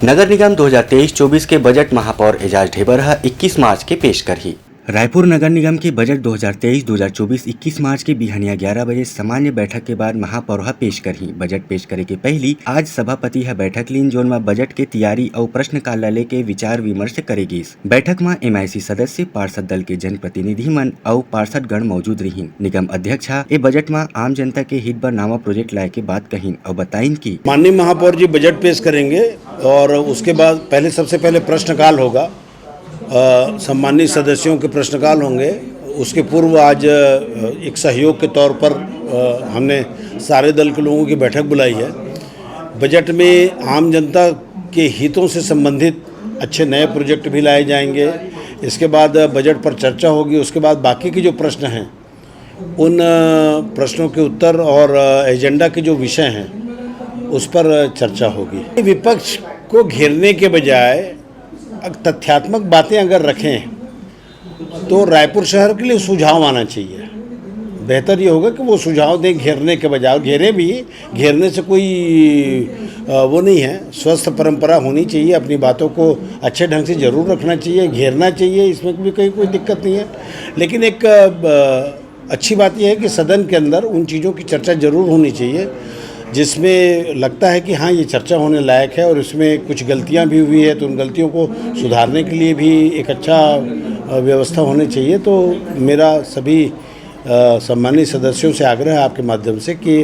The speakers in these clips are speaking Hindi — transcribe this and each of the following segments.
नगर निगम 2023-24 के बजट महापौर एजाज ढेबरहा 21 मार्च के पेश करही। रायपुर नगर निगम के बजट 2023-2024 21 मार्च के बिहनिया 11 बजे सामान्य बैठक के बाद महापौर पेश करही। बजट पेश करे के पहली आज सभापति बैठक लीन जोन में बजट के तैयारी और प्रश्न काल लेके विचार विमर्श करेगिस। बैठक में MIC सदस्य, पार्षद दल के जनप्रतिनिधि मन और पार्षद गण मौजूद रहीन। निगम अध्यक्ष ए बजट में आम जनता के हित बर नावा प्रोजेक्ट लाए के बात कहीन और बताइन की माननीय महापौर जी बजट पेश करेंगे और उसके बाद सबसे पहले प्रश्नकाल होगा। सम्मानित सदस्यों के प्रश्नकाल होंगे। उसके पूर्व आज एक सहयोग के तौर पर हमने सारे दल के लोगों की बैठक बुलाई है। बजट में आम जनता के हितों से संबंधित अच्छे नए प्रोजेक्ट भी लाए जाएंगे। इसके बाद बजट पर चर्चा होगी। उसके बाद बाकी के जो प्रश्न हैं उन प्रश्नों के उत्तर और एजेंडा के जो विषय हैं उस पर चर्चा होगी। विपक्ष को घेरने के बजाय तथ्यात्मक बातें अगर रखें तो रायपुर शहर के लिए सुझाव आना चाहिए। बेहतर ये होगा कि वो सुझाव दें घेरने के बजाय। घेरने से कोई वो नहीं है। स्वस्थ परंपरा होनी चाहिए। अपनी बातों को अच्छे ढंग से ज़रूर रखना चाहिए, घेरना चाहिए, इसमें भी कोई दिक्कत नहीं है। लेकिन एक अच्छी बात यह है कि सदन के अंदर उन चीज़ों की चर्चा ज़रूर होनी चाहिए जिसमें लगता है कि हाँ ये चर्चा होने लायक है और इसमें कुछ गलतियां भी हुई है तो उन गलतियों को सुधारने के लिए भी एक अच्छा व्यवस्था होनी चाहिए। तो मेरा सभी सम्मानित सदस्यों से आग्रह है आपके माध्यम से कि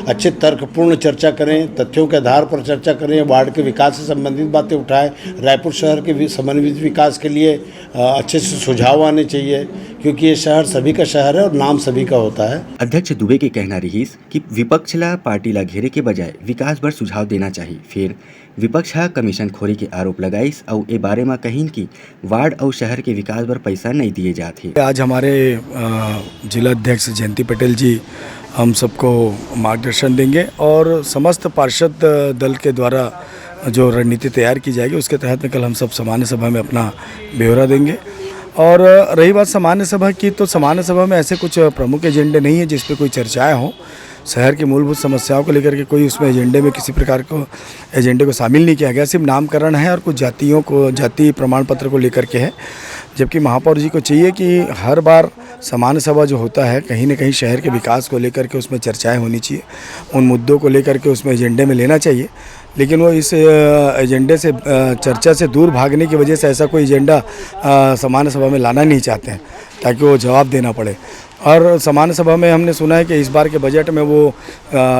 अच्छे तर्कपूर्ण चर्चा करें, तथ्यों के आधार पर चर्चा करें, वार्ड के विकास से संबंधित बातें उठाएं, रायपुर शहर के समन्वित विकास के लिए अच्छे से सुझाव आने चाहिए क्योंकि ये शहर सभी का शहर है और नाम सभी का होता है। अध्यक्ष दुबे के कहना रहीस कि विपक्ष ला पार्टी ला घेरे के बजाय विकास पर सुझाव देना चाहिए। फिर विपक्ष कमीशन खोरी के आरोप लगाइस और ए बारे में कहीन कि वार्ड और शहर के विकास पर पैसा नहीं दिए जाते। आज हमारे जिला अध्यक्ष जयंती पटेल जी हम सबको मार्गदर्शन देंगे और समस्त पार्षद दल के द्वारा जो रणनीति तैयार की जाएगी उसके तहत में कल हम सब सामान्य सभा में अपना ब्यौरा देंगे। और रही बात सामान्य सभा की, तो सामान्य सभा में ऐसे कुछ प्रमुख एजेंडे नहीं है जिस पे कोई चर्चाएं हों। शहर की मूलभूत समस्याओं को लेकर के कोई उसमें एजेंडे में किसी प्रकार को एजेंडे को शामिल नहीं किया गया। सिर्फ नामकरण है और कुछ जाति प्रमाण पत्र को लेकर के है। जबकि महापौर जी को चाहिए कि हर बार सामान्य सभा जो होता है कहीं न कहीं शहर के विकास को लेकर के उसमें चर्चाएं होनी चाहिए, उन मुद्दों को लेकर के उसमें एजेंडे में लेना चाहिए। लेकिन वो इस एजेंडे से चर्चा से दूर भागने की वजह से ऐसा कोई एजेंडा सामान्य सभा में लाना नहीं चाहते हैं ताकि वो जवाब देना पड़े। और सामान्य सभा में हमने सुना है कि इस बार के बजट में वो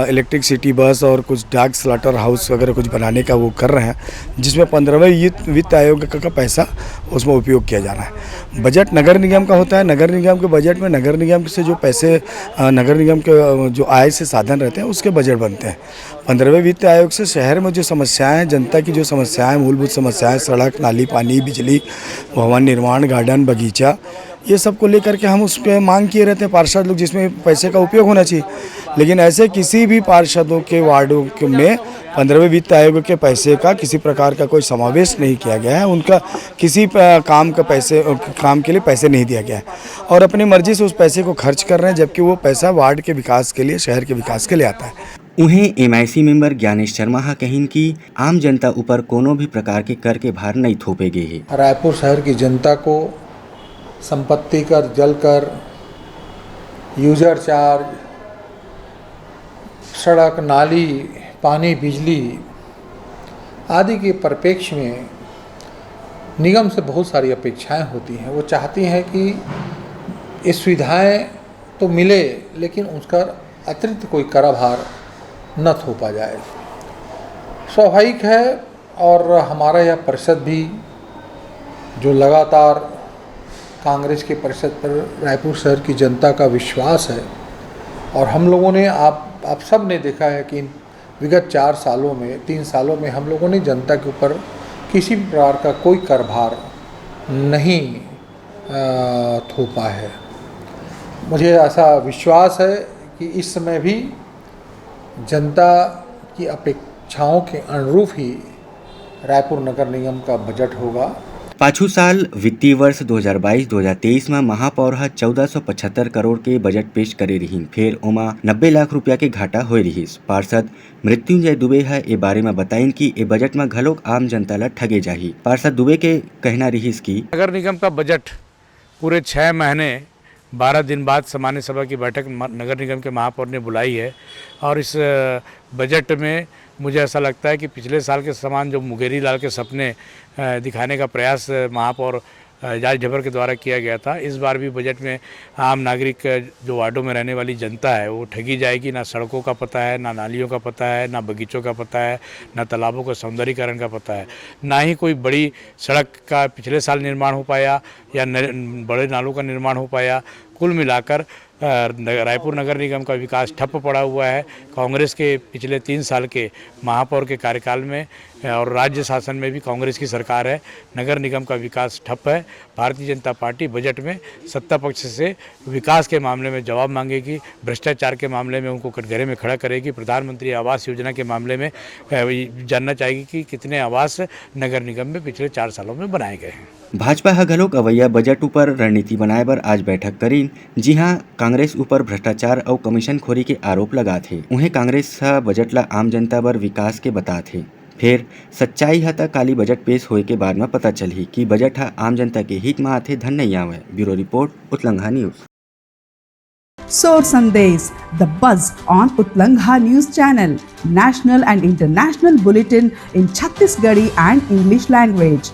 इलेक्ट्रिक सिटी बस और कुछ डाक स्लॉटर हाउस वगैरह कुछ बनाने का वो कर रहे हैं जिसमें 15वें वित्त आयोग का पैसा उसमें उपयोग किया जाना है। बजट नगर निगम का होता है। नगर निगम के बजट में नगर निगम से जो पैसे नगर निगम के जो आय से साधन रहते हैं उसके बजट बनते हैं। 15वें वित्त आयोग से शहर में जो समस्याएं हैं, जनता की जो समस्याएं, मूलभूत समस्याएं, सड़क, नाली, पानी, बिजली, भवन निर्माण, गार्डन, बगीचा, ये सब को लेकर के हम उस पर मांग किए रहते हैं पार्षद लोग जिसमें पैसे का उपयोग होना चाहिए। लेकिन ऐसे किसी भी पार्षदों के वार्डों में 15वें वित्त आयोग के पैसे का किसी प्रकार का कोई समावेश नहीं किया गया है। उनका किसी काम के लिए पैसे नहीं दिया गया है और अपनी मर्जी से उस पैसे को खर्च कर रहे हैं जबकि वो पैसा वार्ड के विकास के लिए, शहर के विकास के लिए आता है। उन्हें MIC मेंबर ज्ञानेश शर्मा कहीन कि आम जनता ऊपर कोनो भी प्रकार के कर के भार नहीं थोपे गए है। रायपुर शहर की जनता को संपत्ति कर, जल कर, यूजर चार्ज, सड़क, नाली, पानी, बिजली आदि के परिप्रेक्ष्य में निगम से बहुत सारी अपेक्षाएं होती हैं। वो चाहती हैं कि ये सुविधाएं तो मिले लेकिन उसका अतिरिक्त कोई कराभार न थोपा जाए। स्वाभाविक है और हमारा यह परिषद भी जो लगातार कांग्रेस के परिषद पर रायपुर शहर की जनता का विश्वास है और हम लोगों ने आप सब ने देखा है कि विगत 3 सालों में हम लोगों ने जनता के ऊपर किसी भी प्रकार का कोई कर भार नहीं थोपा है। मुझे ऐसा विश्वास है कि इस समय भी जनता की अपेक्षाओं के अनुरूप ही रायपुर नगर निगम का बजट होगा। पाछू साल वित्तीय वर्ष 2022-2023 में महापौर 1475 करोड़ के बजट पेश करे रही, फिर ओमा 90 लाख रुपया के घाटा होए रहीस। पार्षद मृत्युंजय दुबे ए बारे में बताइन कि ए बजट में घलोक आम जनता ला ठगे जाही। पार्षद दुबे के कहना रहीस कि नगर निगम का बजट पूरे 6 महीने 12 दिन बाद सामान्य सभा की बैठक नगर निगम के महापौर ने बुलाई है और इस बजट में मुझे ऐसा लगता है कि पिछले साल के समान जो मुंगेरी लाल के सपने दिखाने का प्रयास महापौर एजाज ढेबर के द्वारा किया गया था, इस बार भी बजट में आम नागरिक जो वार्डों में रहने वाली जनता है वो ठगी जाएगी। ना सड़कों का पता है, ना नालियों का पता है, ना बगीचों का पता है, ना तालाबों के सौंदर्यीकरण का पता है, ना ही कोई बड़ी सड़क का पिछले साल निर्माण हो पाया या बड़े नालों का निर्माण हो पाया। कुल मिलाकर रायपुर नगर निगम का विकास ठप पड़ा हुआ है। कांग्रेस के पिछले 3 साल के महापौर के कार्यकाल में और राज्य शासन में भी कांग्रेस की सरकार है, नगर निगम का विकास ठप है। भारतीय जनता पार्टी बजट में सत्ता पक्ष से विकास के मामले में जवाब मांगेगी, भ्रष्टाचार के मामले में उनको कटघरे में खड़ा करेगी, प्रधानमंत्री आवास योजना के मामले में जानना चाहेगी कि कितने आवास नगर निगम में पिछले 4 सालों में बनाए गए हैं। भाजपा घलोक अवैया बजट ऊपर रणनीति बनाए बर आज बैठक करीन। जी हाँ, कांग्रेस ऊपर भ्रष्टाचार और कमीशन खोरी के आरोप लगा थे। उन्हें कांग्रेस बजट ला आम जनता बर विकास के बता थे। फिर सच्चाई है काली बजट पेश होए के बाद में पता चली कि बजट आम जनता के हित में आथे, धन नहीं आवे। ब्यूरो रिपोर्ट, उत्तलंघा news. Sor Sandesh, the buzz on Utlangha News Channel, national and international bulletin in Chhattisgarhi and English language.